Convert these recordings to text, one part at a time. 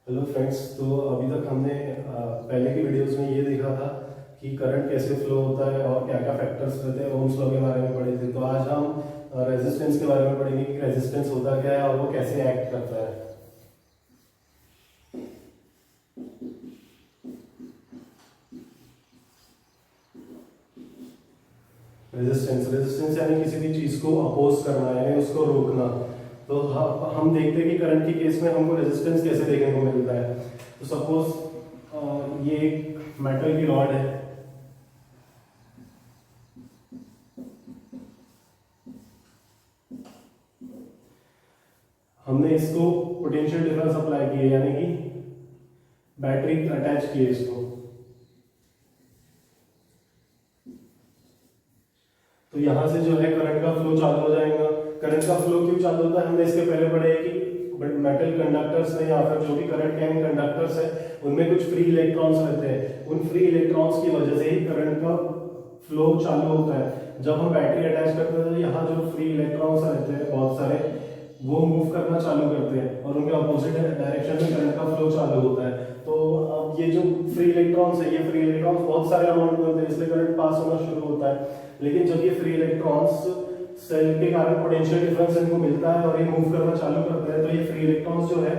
Hello friends. तो अभी तक हमने पहले की वीडियोस में ये देखा था कि करंट कैसे फ्लो होता है और क्या क्या फैक्टर्स रहते हैं, ओम्स लॉ के बारे में पढ़े थे। तो आज हम रेजिस्टेंस के बारे में पढ़ेंगे कि रेजिस्टेंस होता क्या है और वो कैसे एक्ट करता है। रेजिस्टेंस यानी किसी भी चीज को अपोज करना, यानी उसको रोकना। तो हम देखते हैं कि करंट के केस में हमको रेजिस्टेंस कैसे देखने को मिलता है। तो सपोज ये एक मेटल की रॉड है। हमने इसको पोटेंशियल डिफरेंस अप्लाई किए, यानी कि बैटरी अटैच की है इसको। तो यहां से जो है करंट का फ्लो चालू हो जाएगा। करंट का फ्लो क्यों चालू होता है, हमने इसके पहले पढ़े है कि मेटल कंडक्टर्स में या फिर जो भी करंट कैरिंग कंडक्टर्स है उनमें कुछ फ्री इलेक्ट्रॉन्स रहते हैं। उन फ्री इलेक्ट्रॉन्स की वजह से ही करंट का फ्लो चालू होता है। जब हम बैटरी अटैच करते हैं तो यहाँ जो फ्री इलेक्ट्रॉन्स रहते हैं बहुत सारे, वो मूव करना चालू करते हैं और उनके अपोजिट डायरेक्शन में करंट का फ्लो चालू होता है। तो अब ये जो फ्री इलेक्ट्रॉन्स है, ये फ्री इलेक्ट्रॉन्स बहुत सारे अमाउंट में होते हैं, इसलिए करंट पास होना शुरू होता है। लेकिन जब ये फ्री इलेक्ट्रॉन्स सेल के कारण पोटेंशियल डिफरेंस इनको मिलता है और ये मूव करना चालू करते हैं, तो ये फ्री इलेक्ट्रॉन्स जो है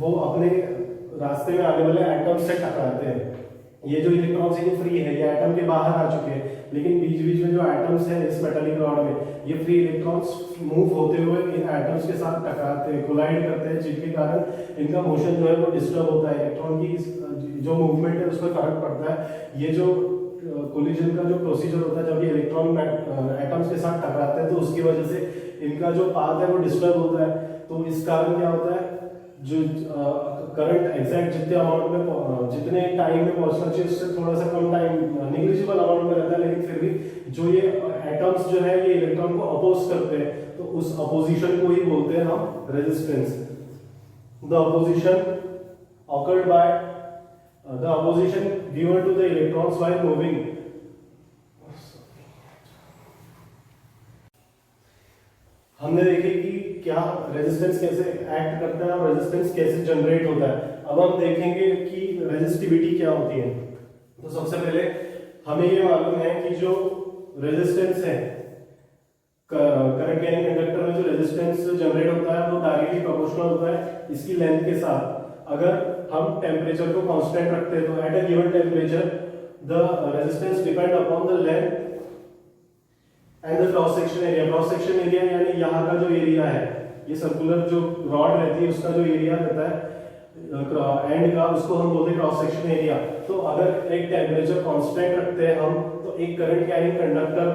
वो अपने रास्ते में आने वाले एटम से टकराते हैं। ये जो इलेक्ट्रॉन्स है ये फ्री है, ये एटम के बाहर आ चुके हैं, लेकिन बीच बीच में जो एटम्स हैं इस मेटालिक रॉड में, ये फ्री इलेक्ट्रॉन्स मूव होते हुए इन एटम्स के साथ टकराते हैं, कोलाइड करते हैं, जिनके कारण इनका मोशन जो है वो डिस्टर्ब होता है। इलेक्ट्रॉन की जो मूवमेंट है उस पर फर्क पड़ता है। ये जो कोलिजन का जो प्रोसीजर होता है, जब ये इलेक्ट्रॉन एटम्स के साथ टकराते हैं तो उसकी वजह से इनका जो पाथ है वो डिस्टर्ब होता है। तो इस कारण क्या होता है, जो करंट एग्जैक्ट जितने अमाउंट में जितने टाइम में पहुंचना चाहिए उससे थोड़ा सा कम टाइम, निग्लिजिबल अमाउंट में रहता है, लेकिन फिर भी जो ये एटम्स जो है ये इलेक्ट्रॉन को अपोज करते हैं, तो उस अपोजिशन को ही बोलते हैं हम resistance. The opposition occurred by the opposition given to the electrons while moving। हमने देखे कि क्या रेजिस्टेंस कैसे एक्ट करता है और रेजिस्टेंस कैसे जनरेट होता है। अब हम देखेंगे कि रेजिस्टिविटी क्या होती है। तो सबसे पहले हमें ये मालूम है कि जो रेजिस्टेंस है, करंट कैरिंग कंडक्टर में जो रेजिस्टेंस जनरेट होता है वो डायरेक्टली प्रोपोर्शनल होता है इसकी लेंथ के साथ। अगर हम टेम्परेचर को कांस्टेंट रखते हैं तो at a given temperature the resistance depend upon the length and the cross section area. Cross section area यानी यहाँ का जो एरिया है, ये सर्कुलर जो रॉड रहती है उसका जो एरिया रहता है एंड का, उसको हम बोलते हैं क्रॉस सेक्शन एरिया। तो अगर एक टेम्परेचर कांस्टेंट रखते हैं हम, तो एक करंट कैरिंग कंडक्टर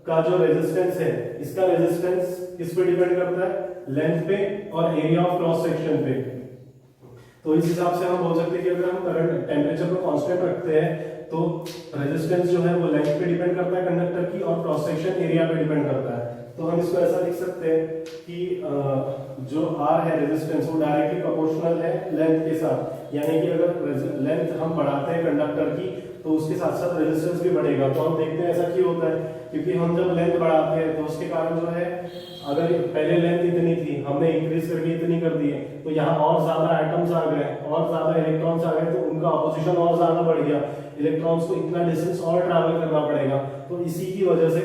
का जो रेजिस्टेंस है, इसका रेजिस्टेंस किस पे डिपेंड करता है, लेंथ पे और एरिया ऑफ क्रॉस सेक्शन पे। तो इस हिसाब से हम बोल सकते हैं कि अगर हम करंट टेम्परेचर को कांस्टेंट रखते हैं तो रेजिस्टेंस जो है वो लेंथ पे डिपेंड करता है कंडक्टर की और क्रॉस सेक्शन एरिया पे डिपेंड करता है। तो हम इसको ऐसा लिख सकते हैं कि जो R है रेजिस्टेंस, वो डायरेक्टली प्रोपोर्शनल है लेंथ के साथ। यानी कि अगर लेंथ हम बढ़ाते हैं कंडक्टर की तो उसके साथ साथ रेजिस्टेंस भी बढ़ेगा। तो हम देखते हैं ऐसा क्यों होता है, क्योंकि हम जब लेंथ बढ़ाते हैं तो उसके कारण जो है, अगर पहले लेंथ इतनी थी हमने इंक्रीज करके इतनी कर दी है, तो यहाँ और ज्यादा एटम्स आ गए और ज्यादा इलेक्ट्रॉन्स आ गए, तो उनका अपोजिशन और ज्यादा बढ़ गया, इलेक्ट्रॉन्स को इतना डिस्टेंस और ट्रैवल करना पड़ेगा। तो इसी की वजह से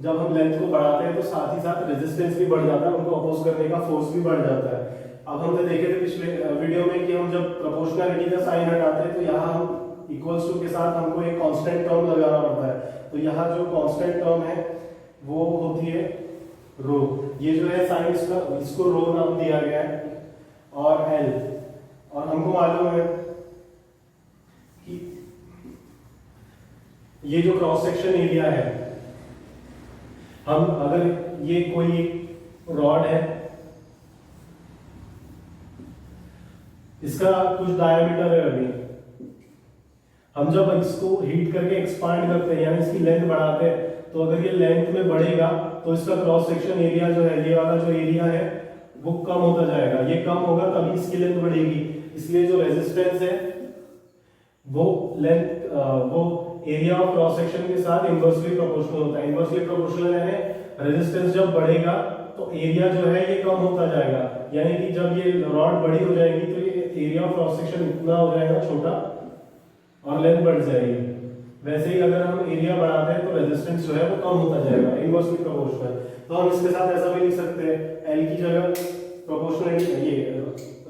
जब हम लेंथ को बढ़ाते हैं तो साथ ही साथ रेजिस्टेंस भी बढ़ जाता है, उनको अपोज करने का फोर्स भी बढ़ जाता है। अब हमने देखे थे पिछले वीडियो में कि हम जब प्रोपोर्शनलिटी का साइन हटाते हैं तो यहाँ हम इक्वल्स टू के साथ हमको एक कांस्टेंट टर्म लगाना पड़ता है। तो यहाँ जो कांस्टेंट टर्म है वो होती है रो। ये जो है साइन इसको रो नाम दिया गया है और एल। और हमको मालूम है कि ये जो क्रॉस सेक्शन एरिया है, हम अगर ये कोई रॉड है, इसका कुछ डायमीटर है, अभी हम जब इसको हीट करके एक्सपांड करते हैं यानी इसकी लेंथ बढ़ाते हैं, तो अगर ये लेंथ में बढ़ेगा तो इसका क्रॉस सेक्शन एरिया जो है, ये वाला जो एरिया है वो कम होता जाएगा। ये कम होगा तभी इसकी लेंथ बढ़ेगी। इसलिए जो रेजिस्टेंस है वो लेंथ वो एरिया ऑफ क्रॉस सेक्शन के साथ इनवर्सली प्रोपोर्शनल होता है। इनवर्सली प्रोपोर्शनल यानी रेजिस्टेंस जब बढ़ेगा तो एरिया जो है ये कम होता जाएगा। यानी कि जब ये रॉड बड़ी हो जाएगी तो ये एरिया ऑफ क्रॉस सेक्शन इतना हो जाएगा छोटा और लेंथ बढ़ जाएगी। वैसे ही अगर हम एरिया बढ़ाते हैं तो रेजिस्टेंस जो है वो कम होता जाएगा, इनवर्सली प्रोपोर्शनल। तो हम इसके साथ ऐसा भी लिख सकते हैं, एल की जगह प्रोपोर्शनलिटी, ये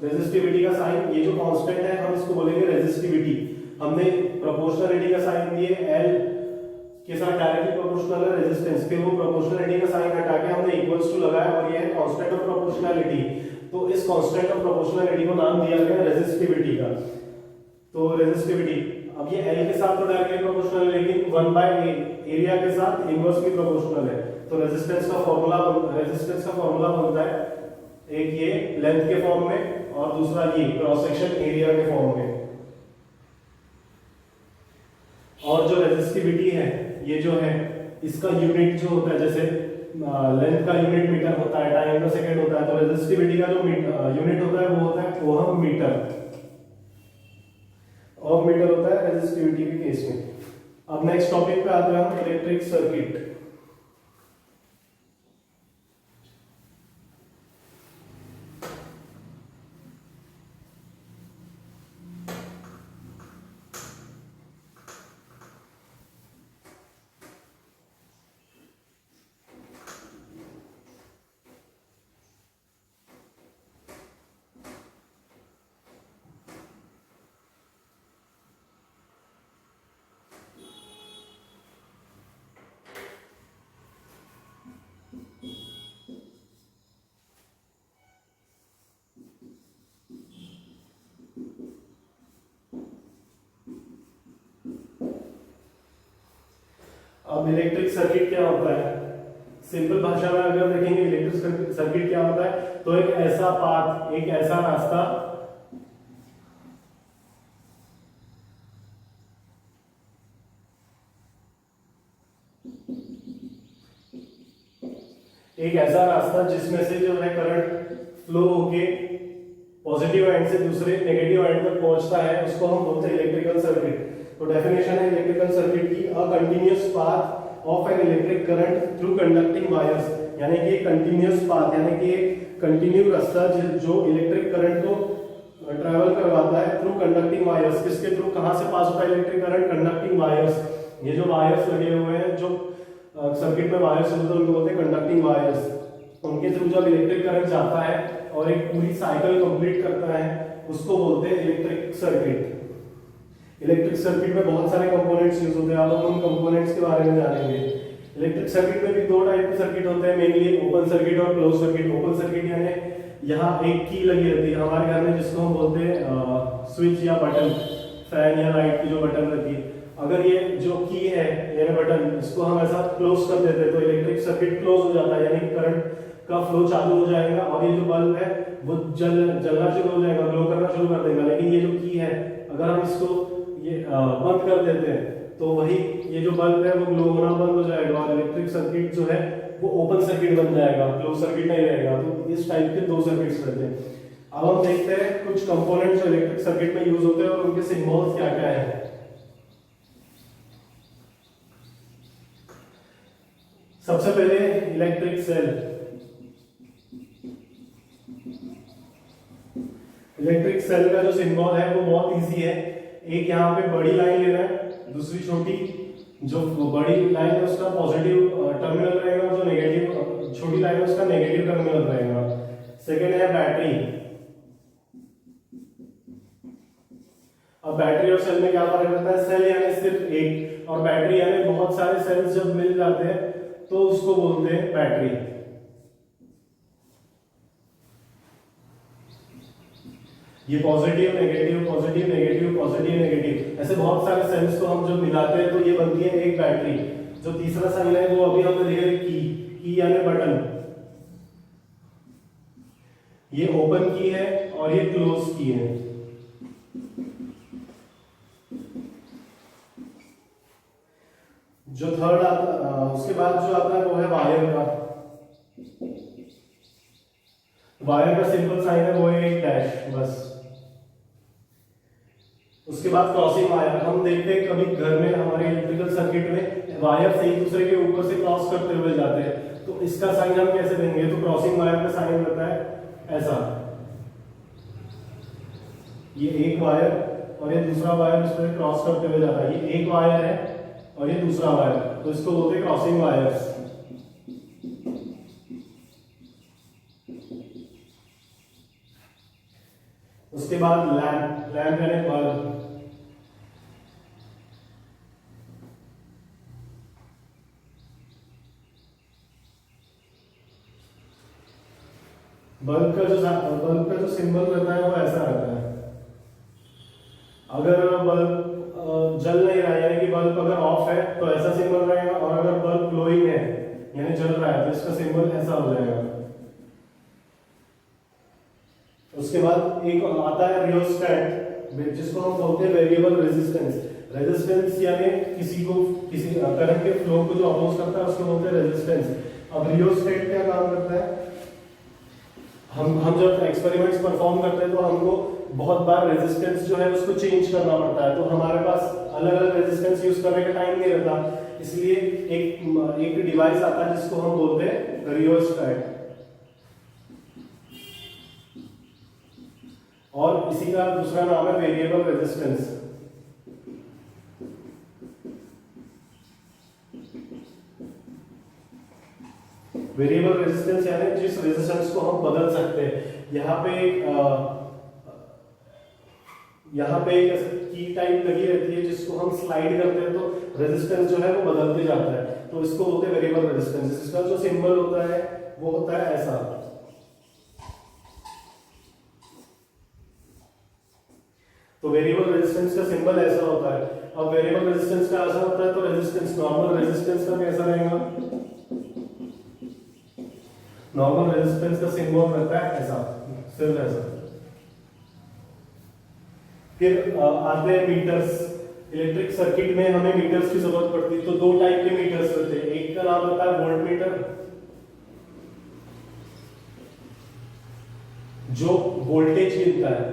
रेजिस्टिविटी का साइन, ये जो कांस्टेंट है हम इसको बोलेंगे रेजिस्टिविटी। हमने प्रोपोर्शनलिटी का साइन दिए, एल के साथ डायरेक्टली प्रोपोर्शनल है रेजिस्टेंस, फिर वो प्रोपोर्शनलिटी का साइन हटा के हमने इक्वल्स टू लगाया और ये है कांस्टेंट ऑफ प्रोपोर्शनलिटी। तो इस कांस्टेंट ऑफ प्रोपोर्शनलिटी को नाम दिया गया रेजिस्टिविटी का। तो रेजिस्टिविटी, अब ये एल के साथ तो डायरेक्टली प्रोपोर्शनल है, लेकिन 1/a एरिया के साथ इनवर्सली प्रोपोर्शनल है। तो रेजिस्टेंस का फार्मूला बनता है एक ये लेंथ के फॉर्म में और दूसरा ये क्रॉस सेक्शन एरिया के फॉर्म में। और जो रेजिस्टिविटी है ये जो है इसका यूनिट जो होता है, जैसे लेंथ का यूनिट मीटर होता है, टाइम का सेकंड होता है, तो रेजिस्टिविटी का जो यूनिट होता है वो होता है ओहम मीटर। ओहम मीटर होता है रेजिस्टिविटी के केस में। अब नेक्स्ट टॉपिक पे आते हैं हम, इलेक्ट्रिक सर्किट। अब इलेक्ट्रिक सर्किट क्या होता है, सिंपल भाषा में अगर देखेंगे इलेक्ट्रिक सर्किट क्या होता है, तो एक ऐसा पाथ, एक ऐसा रास्ता जिसमें से जो है करंट फ्लो होके पॉजिटिव एंड से दूसरे नेगेटिव एंड तक पहुंचता है, उसको हम बोलते हैं इलेक्ट्रिकल सर्किट। तो डेफिनेशन है इलेक्ट्रिकल सर्किट की, अ continuous path of an electric current through conducting wires, यानी कि कंटीन्यूअस पाथ यानी कि कंटिन्यू रास्ता जो इलेक्ट्रिक करंट को ट्रैवल करवाता है थ्रू कंडक्टिंग वायर्स। किसके थ्रू, कहां से पास होता है इलेक्ट्रिक करंट, कंडक्टिंग वायर्स। ये जो वायर्स लगे हुए हैं, जो सर्किट में वायर्स होते हैं उनको बोलते हैं कंडक्टिंग वायर्स। उनके थ्रू जब इलेक्ट्रिक करंट जाता है और एक पूरी साइकिल कंप्लीट करता है, उसको बोलते हैं इलेक्ट्रिक सर्किट। इलेक्ट्रिक सर्किट में बहुत सारे कंपोनेंट्स यूज होते हैं, अब हम उन कंपोनेंट्स के बारे में जानेंगे। इलेक्ट्रिक सर्किट में भी दो टाइप के सर्किट होते हैं मेनली, ओपन सर्किट और क्लोज सर्किट। ओपन सर्किट यानी यहाँ एक की लगी रहती है हमारे घर में, जिसको हम बोलते हैं स्विच या बटन, फैन या लाइट की जो बटन रहती है। अगर ये जो की है यानी बटन, इसको हम ऐसा क्लोज कर देते हैं तो इलेक्ट्रिक सर्किट क्लोज हो जाता है, यानी करंट का फ्लो चालू हो जाएगा और ये जो बल्ब है वो जलना शुरू हो जाएगा, ग्लो करना शुरू कर देगा। लेकिन ये जो की है अगर हम इसको ये बंद कर देते हैं तो वही ये जो बल्ब है वो ग्लो होना बंद हो जाएगा और इलेक्ट्रिक सर्किट जो है वो ओपन सर्किट बन जाएगा, क्लोज सर्किट नहीं रहेगा। तो इस टाइप के दो सर्किट्स रहते हैं। अब हम देखते हैं कुछ कंपोनेंट्स जो इलेक्ट्रिक सर्किट में यूज होते हैं और उनके सिंबल्स क्या क्या है। सबसे पहले इलेक्ट्रिक सेल। इलेक्ट्रिक सेल का जो सिंबल है वो बहुत इजी है। एक यहाँ पे बड़ी लाइन लेना है, दूसरी छोटी। जो बड़ी लाइन है उसका पॉजिटिव टर्मिनल रहेगा और जो नेगेटिव छोटी लाइन है उसका नेगेटिव टर्मिनल रहेगा। सेकेंड है बैटरी। अब बैटरी और सेल में क्या फर्क रहता है, सेल यानी सिर्फ एक और बैटरी यानी बहुत सारे सेल्स जब मिल जाते हैं तो उसको बोलते हैं बैटरी। ये positive negative positive negative positive negative, ऐसे बहुत सारे सेल्स को हम जब मिलाते हैं तो ये बनती है एक बैटरी। जो तीसरा साइन है वो अभी हमने देखा की यानी बटन। ये ओपन की है और ये क्लोज की है। जो थर्ड आता उसके बाद जो आता है वो है वायर का। वायर का सिंपल साइन है वो है एक डैश बस। उसके बाद क्रॉसिंग वायर। हम देखते हैं कभी घर में हमारे इलेक्ट्रिकल सर्किट में वायर से एक दूसरे के ऊपर से क्रॉस करते हुए जाते हैं, तो इसका साइन हम कैसे देंगे, तो क्रॉसिंग वायर का साइन रहता है ऐसा। ये एक वायर और ये दूसरा वायर इसमें क्रॉस करते हुए जाता है। ये एक वायर है और ये दूसरा वायर, तो इसको बोलते हैं क्रॉसिंग वायर्स। उसके बाद लैंप, लैंप यानी बल्ब। बल्ब का जो सिंबल रहता है वो ऐसा रहता है। अगर बल्ब जल नहीं रहा है यानी कि बल्ब अगर ऑफ है तो ऐसा सिंबल रहेगा, और अगर बल्ब ग्लोइंग है यानी जल रहा है तो इसका सिंबल ऐसा हो जाएगा। उसके बाद एक आता है रियोस्टेट, जिसको हम बोलते हैं वेरिएबल रेजिस्टेंस। रेजिस्टेंस यानी किसी करंट के फ्लो को जो अपोज करता है उसको बोलते हैं रेजिस्टेंस। अब रियोस्टेट क्या काम करता है, हम जब एक्सपेरिमेंट्स परफॉर्म करते हैं तो हमको बहुत बार रेजिस्टेंस जो है उसको चेंज करना पड़ता है, तो हमारे पास अलग अलग रेजिस्टेंस यूज करने का टाइम नहीं रहता, इसलिए एक डिवाइस आता है जिसको हम बोलते हैं रियोस्टेट। और इसी का दूसरा नाम है वेरिएबल रेजिस्टेंस। वेरिएबल रेजिस्टेंस यानी जिस रेजिस्टेंस को हम बदल सकते हैं। यहाँ पे एक की टाइप लगी रहती है जिसको हम स्लाइड करते हैं तो रेजिस्टेंस जो है वो बदलते जाता है, तो इसको बोलते हैं वेरिएबल रेजिस्टेंस। इसका जो सिंबल होता है वो होता है ऐसा। तो वेरिएबल रेजिस्टेंस का सिंबल ऐसा होता है। अब वेरिएबल रेजिस्टेंस का ऐसा होता है तो रेजिस्टेंस नॉर्मल रेजिस्टेंस का कैसा रहेगा, नॉर्मल रेजिस्टेंस का सिंबल रहता है ऐसा, सिर्फ ऐसा। फिर आते हैं मीटर्स। इलेक्ट्रिक सर्किट में हमें मीटर्स की जरूरत पड़ती है, तो दो टाइप के मीटर्स रहते हैं। एक का नाम होता है वोल्ट मीटर जो वोल्टेज गिनता है,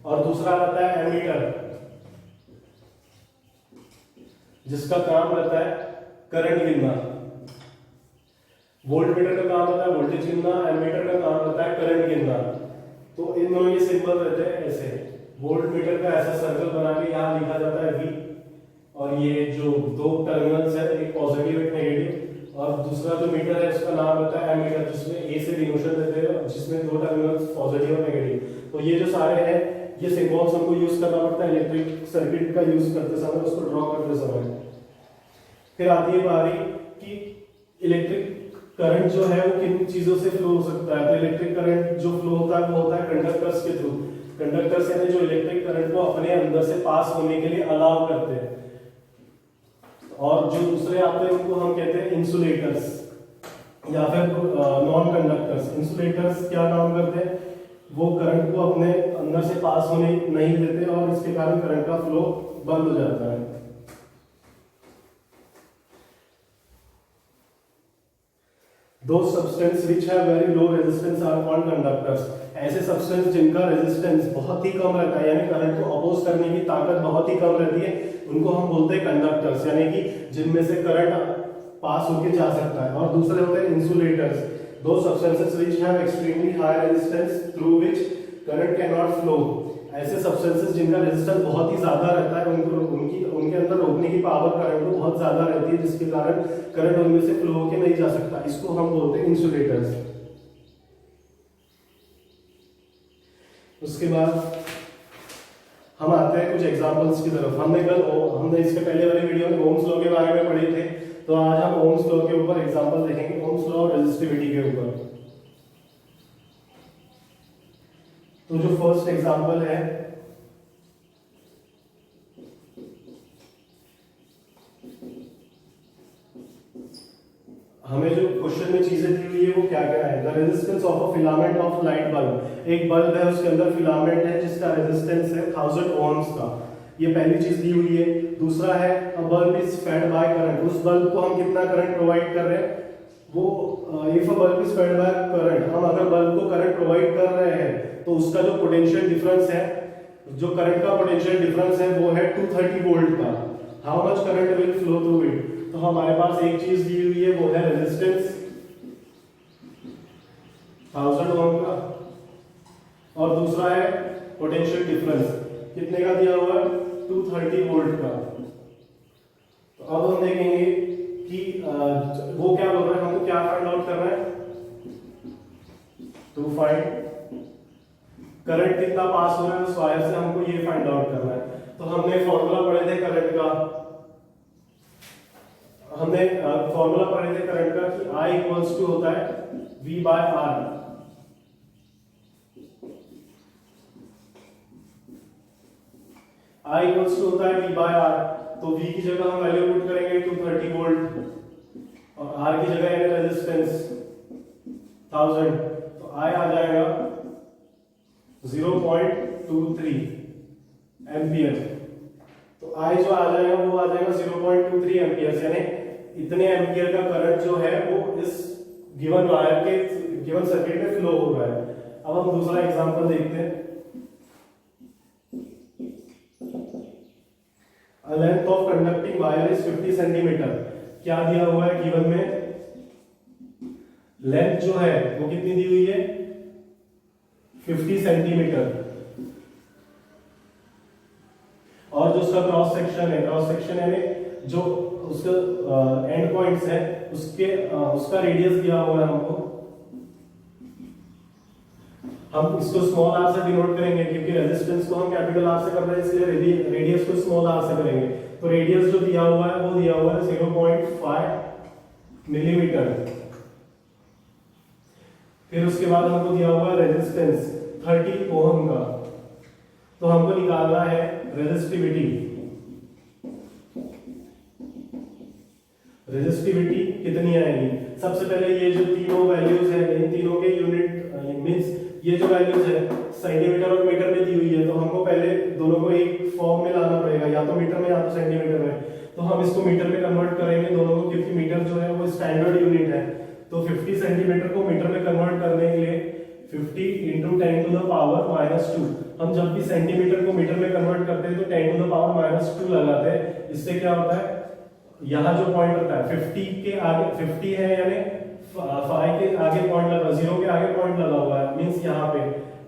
और दूसरा रहता है एमीटर जिसका काम रहता है करंट गिनना। वोल्ट मीटर का काम रहता है वोल्टेज गिनना, एमीटर का काम रहता है करंट गिनना। तो इन दोनों के सिंबल रहते हैं ऐसे। वोल्ट मीटर का ऐसा सर्कल बना के यहाँ लिखा जाता है V, और ये जो दो टर्मिनल्स है एक पॉजिटिव एक नेगेटिव, और दूसरा जो मीटर है उसका नाम रहता है एमीटर जिसमें A से डिनोशन देते हैं, जिसमें दो टर्मिनल्स पॉजिटिव और नेगेटिव। तो ये जो सारे हैं ये सिंबल्स हमको यूज करना पड़ता है इलेक्ट्रिक सर्किट का यूज करते समय, उसको ड्रॉ करते समय। फिर आती है बारी कि इलेक्ट्रिक करंट जो है वो किन चीजों से फ्लो हो सकता है। तो इलेक्ट्रिक करंट जो फ्लो होता है वो होता है कंडक्टर्स के थ्रू। कंडक्टर्स यानी जो इलेक्ट्रिक करंट को अपने अंदर से पास होने के लिए अलाउ करते हैं। और जो दूसरे आते हैं उनको हम कहते हैं इंसुलेटर्स या फिर नॉन कंडक्टर्स। इंसुलेटर्स क्या काम करते हैं, वो करंट को अपने अंदर से पास होने नहीं देते और इसके कारण करंट का फ्लो बंद हो जाता है। Those substances which have very low resistance are called conductors. ऐसे सब्सटेंस जिनका रेजिस्टेंस बहुत ही कम रहता है यानी करंट को अपोज करने की ताकत बहुत ही कम रहती है, उनको हम बोलते हैं कंडक्टर्स, यानी कि जिनमें से करंट पास होके जा सकता है। और दूसरे होते हैं insulators. Those substances which have extremely high resistance through which current cannot flow. ऐसे सब्सटेंसेस जिनका रेजिस्टेंस बहुत ही ज्यादा रहता है, उनके अंदर रोकने की पावर करंट को बहुत ज्यादा रहती है, जिसके कारण करंट उनमें से फ्लो होके नहीं जा सकता। इसको हम बोलते हैं इंसुलेटर्स। उसके बाद हम आते हैं कुछ एग्जांपल्स की तरफ। हमने इसके पहले वाली वीडियो में ओम्स लॉ के बारे में पढ़े थे, तो आज हम ओम्स लॉ के ऊपर एग्जांपल देखेंगे, ओम्स लॉ और रेजिस्टिविटी के ऊपर। तो जो फर्स्ट एग्जांपल है, हमें जो क्वेश्चन में चीजें दी हुई है वो क्या क्या है। The resistance of a filament of light bulb. एक बल्ब है उसके अंदर फिलामेंट है जिसका रेजिस्टेंस है 1000 ओम्स का, ये पहली चीज दी हुई है। दूसरा है अ bulb is fed by current. उस बल्ब को हम कितना करंट प्रोवाइड कर रहे हैं, वो if a bulb is fed by current, हम अगर बल्ब को करंट प्रोवाइड कर रहे हैं तो उसका जो पोटेंशियल डिफरेंस है, जो करंट का पोटेंशियल डिफरेंस है वो है 230 वोल्ट का। How much current will flow through it. तो हमारे पास एक चीज दी हुई है वो है रेजिस्टेंस 1000 ओम का, और दूसरा है पोटेंशियल डिफरेंस, कितने का दिया हुआ है 230 वोल्ट का। तो अब हम देखेंगे कि वो क्या बोल रहा है, हमको क्या फाइंड आउट करना है, टू फाइंड करंट कितना पास हो रहा है उस वायर से, हमको ये फाइंड आउट करना है। तो हमने फॉर्मूला पढ़े थे करंट का, हमने फॉर्मूला पढ़े थे करंट का कि I इक्वल्स टू होता है V by R। I equals to होता है V बाय R, तो V की जगह हम वैल्यू पुट करेंगे 230 वोल्ट और R की जगह है रेजिस्टेंस 1000, तो I आ जाएगा 0.23 एम्पियर। तो I जो आ जाएगा वो आ जाएगा 0.23 एम्पियर, यानी इतने एम्पियर का करंट जो है वो इस गिवन वायर के गिवन सर्किट में फ्लो हो रहा है। अब हम दूसरा एग्जांपल देखते हैं। A length of conducting wire is 50 centimetre. क्या दिया हुआ है गिवन में, लेंथ जो है वो कितनी दी हुई है 50 सेंटीमीटर, और जो उसका क्रॉस सेक्शन है, क्रॉस सेक्शन यानी जो उसका एंड पॉइंट्स है उसके उसका रेडियस दिया हुआ है हमको। हम इसको स्मॉल आर से डिनोट करेंगे क्योंकि रेजिस्टेंस को हम कैपिटल आर से कर रहे हैं, इसलिए रेडियस को स्मॉल आर से करेंगे। तो रेडियस जो दिया हुआ है वो दिया हुआ है 0.5 मिलीमीटर। फिर उसके बाद हमको दिया हुआ है रेजिस्टेंस 30 ओम का, तो हमको निकालना है रेजिस्टिविटी। रेजिस्टिविटी कितनी आएगी, सबसे पहले ये जो तीनों वैल्यूज है इन तीनों के यूनिट मींस ये जो वैल्यूज है सेंटीमीटर और मीटर में दी हुई है, तो हमको पहले दोनों को एक फॉर्म में लाना पड़ेगा, या तो मीटर में या तो सेंटीमीटर में। तो हम इसको मीटर में कन्वर्ट करेंगे दोनों को, क्योंकि मीटर जो है वो स्टैंडर्ड यूनिट है। तो 50 सेंटीमीटर को मीटर में कन्वर्ट करने के लिए 50 इंटू 10 टू द पावर -2। हम जब भी सेंटीमीटर को मीटर में कन्वर्ट करते हैं तो 10 टू द पावर -2 लगाते हैं। इससे क्या होता है, यहाँ जो पॉइंट होता है 50 के आगे 50 है, यानी 5 के आगे पॉइंट लगा, 0 के आगे पॉइंट लगा हुआ है, मींस यहाँ पे,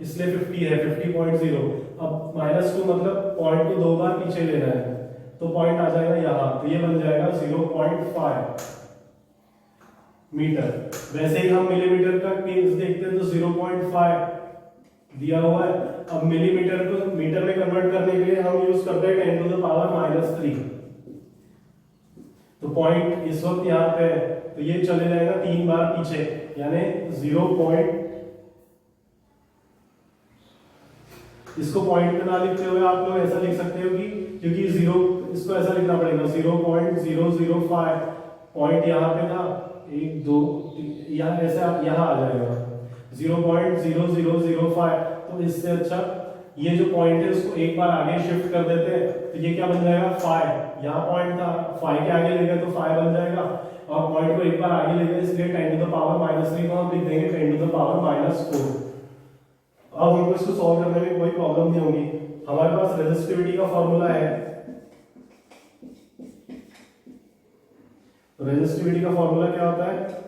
इसलिए 50 है 50.0। अब -2 मतलब पॉइंट को 2 बार पीछे लेना है, तो पॉइंट आ जाएगा यहाँ, तो ये बन जाएगा 0.5 मीटर। वैसे ही हम मिलीमीटर का केस देखते हैं तो 0.5 दिया हुआ है। अब मिलीमीटर को मीटर में कन्वर्ट करने के लिए हम यूज करते हैं 10 टू द पावर -3। तो पॉइंट इस वक्त यहाँ पे है, तो ये चले जाएगा 3 बार पीछे, यानी 0. इसको पॉइंट में ना लिखते हुए आप लोग ऐसा लिख सकते हो कि, क्योंकि 0 इसको ऐसा लिखना पड़ेगा 0.005, पॉइंट यहाँ पे था 1 2 यहाँ ऐसा यहाँ आ जाएगा 0.0005। तो इससे अच्छा ये जो पॉइंट है उसको एक बार आगे शिफ्ट कर देते हैं, तो ये क्या बन जाएगा 5। यहाँ पॉइंट था 5 के आगे ले गए तो 5 बन जाएगा, और पॉइंट को एक बार आगे ले गए इसलिए 10 टू द पावर -3 को हम लिख देंगे 10 टू द पावर -4। अब हमको इसको सॉल्व करने में कोई प्रॉब्लम नहीं होगी। हमारे पास रेजिस्टिविटी का फॉर्मूला है, तो रेजिस्टिविटी का फॉर्मूला क्या होता है,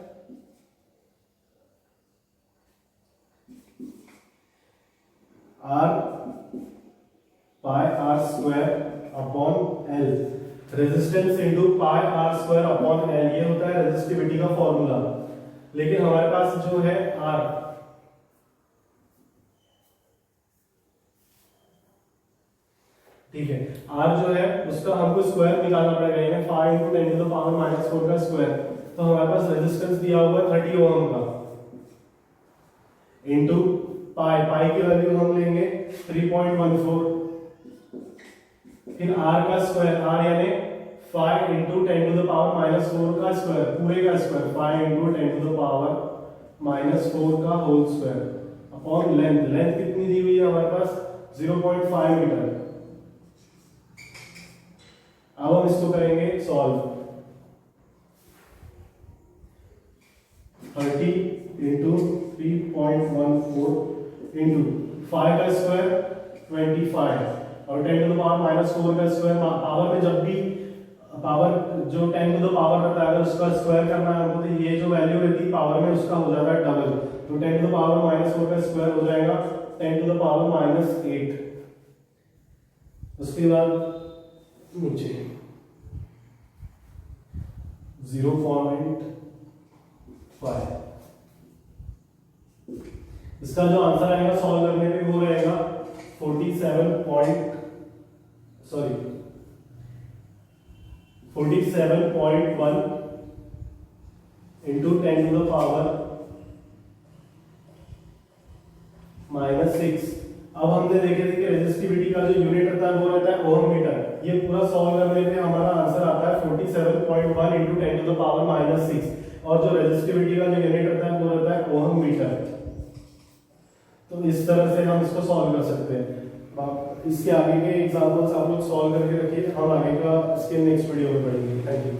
R पाई R square upon L, resistance into पाई R स्क्वायर अपॉन L, ये होता है रेजिस्टिविटी का फॉर्मूला। लेकिन हमारे पास जो है R, ठीक है, R जो है उसका हमको स्क्वायर निकालना पड़ेगा, यानी 5 इंटू 10 टू द पावर -4 का स्क्वायर। तो हमारे पास रेजिस्टेंस दिया हुआ है 30 ओम का, इंटू पाई, पाई की वैल्यू हम लेंगे 3.14, फिर R का स्क्वायर, R यानी 5 इंटू 10 टू द पावर -4 का स्क्वायर, पूरे का square 5 into 10 to the power -4 का whole square upon length. Length कितनी दी हुई है हमारे पास 0.5 मीटर। अब हम इसको करेंगे सॉल्व। 30 इंटू 3.14 इंटू 5 का स्क्वायर 25 और 10 टू द पावर -4 का स्क्वायर। पावर में जब भी पावर जो 10 टू द पावर रहता है अगर उसका स्क्वायर करना है हमको, तो ये जो वैल्यू रहती है पावर में उसका हो जाता है डबल, तो 10 टू द पावर -4 का स्क्वायर हो जाएगा 10 टू द पावर -8। उसके बाद नीचे 0.5। इसका जो आंसर आएगा सॉल्व करने पे वो रहेगा 47.1 इंटू 10 टू द पावर -6। अब हमने देखे थे कि रेजिस्टिविटी का जो यूनिट रहता है वो रहता है ओम मीटर। ये पूरा सॉल्व करने पे हमारा आंसर आता है 47.1 इंटू 10 टू द पावर -6, और जो रेजिस्टिविटी का जो यूनिट रहता है वो रहता है ओम मीटर। तो इस तरह से हम इसको सॉल्व कर सकते हैं। इसके आगे के एग्जांपल्स आप लोग सॉल्व करके रखिए, हम आगे का इसके नेक्स्ट वीडियो में पढ़ेंगे। Thank you.